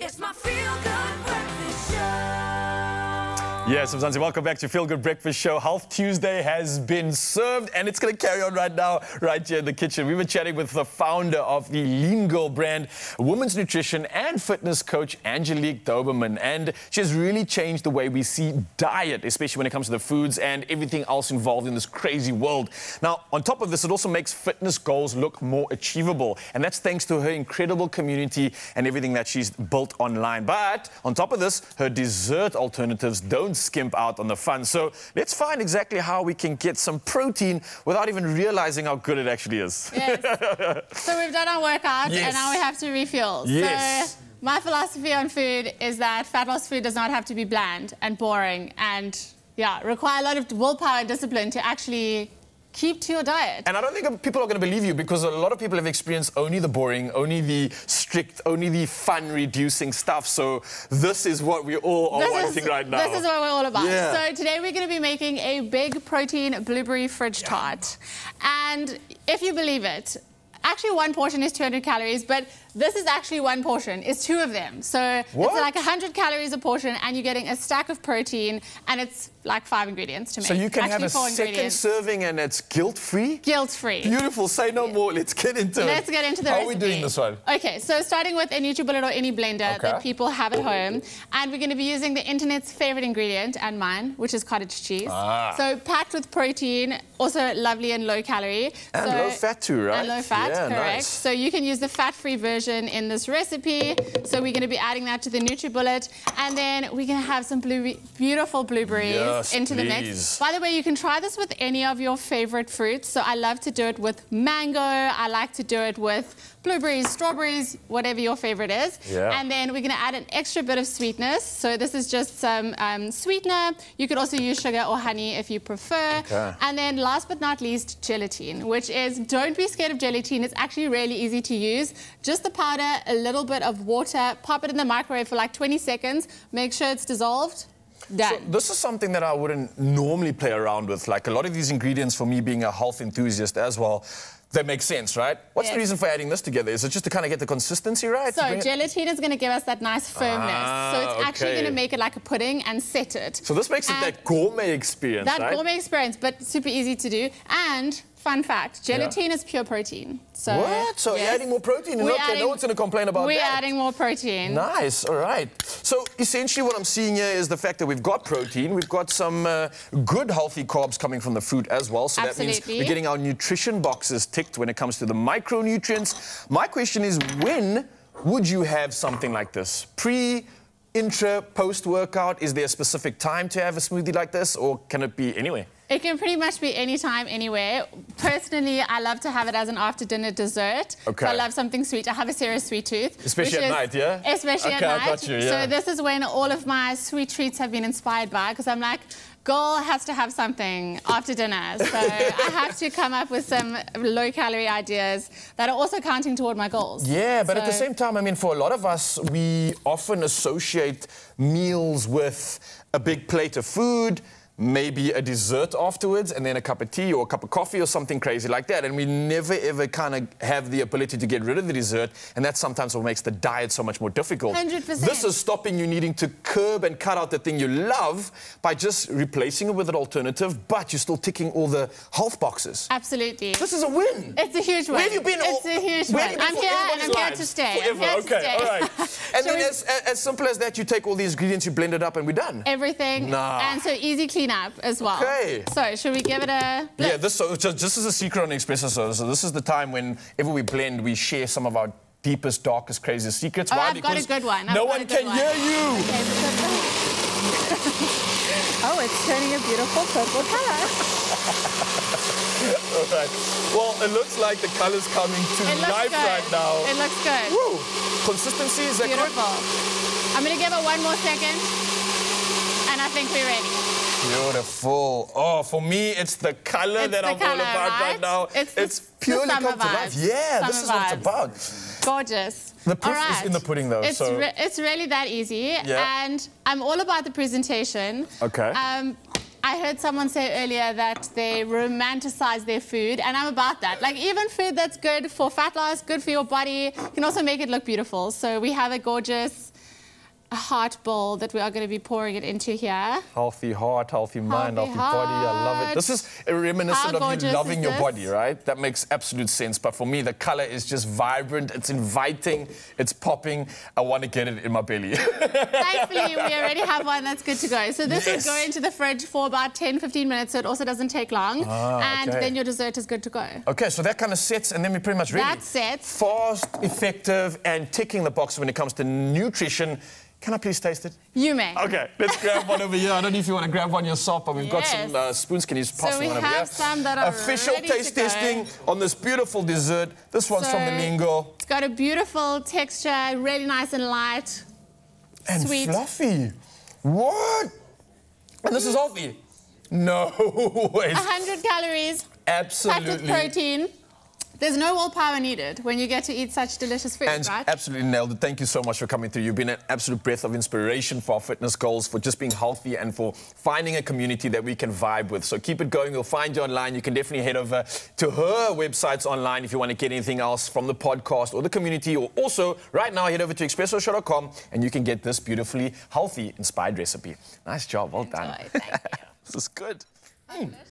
It's my feel-good breakfast show. Yes, Mzansi, welcome back to Feel Good Breakfast Show. Health Tuesday has been served, and it's going to carry on right now, right here in the kitchen. We were chatting with the founder of the Lean Girl brand, women's nutrition and fitness coach, Angelique Doberman. And she has really changed the way we see diet, especially when it comes to the foods and everything else involved in this crazy world. Now, on top of this, it also makes fitness goals look more achievable. And that's thanks to her incredible community and everything that she's built online. But on top of this, her dessert alternatives don't skimp out on the fun. So let's find exactly how we can get some protein without even realizing how good it actually is. Yes. So we've done our workout, Yes. and now we have to refuel. Yes. So my philosophy on food is that fat loss food does not have to be bland and boring and, yeah, require a lot of willpower and discipline to actually keep to your diet. And I don't think people are going to believe you, because a lot of people have experienced only the boring, only the strict, only the fun-reducing stuff. So this is what we all are wanting right now. This is what we're all about. Yeah. So today we're going to be making a big protein blueberry fridge tart. And if you believe it, actually one portion is 200 calories, but this is actually one portion. It's two of them. So What? it's like 100 calories a portion, and you're getting a stack of protein, and it's like 5 ingredients to make. So you can actually have a 4 second ingredients. serving and it's guilt-free? Guilt-free. Beautiful. Say no more. Let's get into it. Let's get into the How recipe. are we doing this one? Okay, so starting with a NutriBullet or any blender that people have at home. And we're going to be using the internet's favorite ingredient, and mine, which is cottage cheese. So packed with protein, also lovely and low calorie. And so, low fat too, right? And low fat, Yeah, correct. nice. So you can use the fat-free version in this recipe. So we're going to be adding that to the NutriBullet. And then we're going to have some beautiful blueberries into the mix. By the way, you can try this with any of your favorite fruits. So I love to do it with mango. I like to do it with blueberries, strawberries, whatever your favorite is. Yeah. And then we're going to add an extra bit of sweetness. So this is just some sweetener. You could also use sugar or honey if you prefer. Okay. And then last but not least, gelatin, which is, don't be scared of gelatin. It's actually really easy to use. Just the powder, a little bit of water, pop it in the microwave for like 20 seconds. Make sure it's dissolved. Done. So this is something that I wouldn't normally play around with. Like a lot of these ingredients, for me being a health enthusiast as well, they make sense, right? What's the reason for adding this together? Is it just to kind of get the consistency right? So gelatin is going to give us that nice firmness. So it's actually going to make it like a pudding and set it. So this makes it that gourmet experience, that right? gourmet experience, but super easy to do. And fun fact, gelatin is pure protein. So what? So you're adding more protein? No one's going to complain about that. We're adding more protein. Nice, all right. So essentially what I'm seeing here is the fact that we've got protein, we've got some good healthy carbs coming from the fruit as well. So that means we're getting our nutrition boxes ticked when it comes to the micronutrients. My question is, when would you have something like this? Pre, intra, post-workout? Is there a specific time to have a smoothie like this, or can it be anywhere? It can pretty much be anytime, anywhere. Personally, I love to have it as an after-dinner dessert. Okay. So I love something sweet. I have a serious sweet tooth. Especially at night, yeah? Especially at I night. got you, yeah. So this is when all of my sweet treats have been inspired by, because I'm like, girl has to have something after dinner. So I have to come up with some low-calorie ideas that are also counting toward my goals. Yeah, but at the same time, I mean, for a lot of us, we often associate meals with a big plate of food, maybe a dessert afterwards, and then a cup of tea or a cup of coffee or something crazy like that. And we never, ever kind of have the ability to get rid of the dessert, and that's sometimes what makes the diet so much more difficult. 100%. This is stopping you needing to curb and cut out the thing you love by just replacing it with an alternative, but you're still ticking all the health boxes. Absolutely. This is a win. It's a huge win. Where have you been? It's a huge win. I'm here, and I'm here to stay. Forever. Okay, all right. And then as simple as that, you take all these ingredients, you blend it up, and we're done. Everything. And so easy cleanup as well. Okay. So should we give it a blitz? Yeah, this is a secret on Expresso. So this is the time whenever we blend, we share some of our deepest, darkest, craziest secrets. Oh, Why? I've got a good one. No one can hear you. Okay, oh, it's turning a beautiful purple color. All right. Well, it looks like the color's coming to life right now. It looks good. Woo. Consistency, is that beautiful. good? I'm going to give it one more second, and I think we're ready. Beautiful. Oh, for me, it's the color that I'm all about right now. It's purely come to life. Yeah, this is what it's about. Gorgeous. The proof is in the pudding, though. It's really that easy. Yeah. And I'm all about the presentation. Okay. I heard someone say earlier that they romanticize their food, and I'm about that. Like, even food that's good for fat loss, good for your body, can also make it look beautiful. So we have a gorgeous a heart bowl that we are going to be pouring it into here. Healthy heart, healthy mind, healthy body. I love it. This is reminiscent of you loving your body, right? That makes absolute sense. But for me, the color is just vibrant. It's inviting. It's popping. I want to get it in my belly. Thankfully, we already have one that's good to go. So this will go into the fridge for about 10-15 minutes, so it also doesn't take long. And then your dessert is good to go. Okay, so that kind of sets, and then we're pretty much ready. That sets. Fast, effective, and ticking the box when it comes to nutrition. Can I please taste it? You may. Okay, let's grab one over here. I don't know if you want to grab one yourself, but we've got some spoons. Can you just pass one over here? So we have some that are official ready taste to go. testing on this beautiful dessert. This one's from the Lingo. It's got a beautiful texture, really nice and light. And sweet. Fluffy. What? And this is healthy. No way. 100 calories. Absolutely. Packed with protein. There's no willpower needed when you get to eat such delicious food, right? Absolutely nailed it. Thank you so much for coming through. You've been an absolute breath of inspiration for our fitness goals, for just being healthy and for finding a community that we can vibe with. So keep it going. We'll find you online. You can definitely head over to her websites online if you want to get anything else from the podcast or the community. Or also, right now, head over to expressoshow.com and you can get this beautifully healthy, inspired recipe. Nice job. Well done. Thank you. This is good.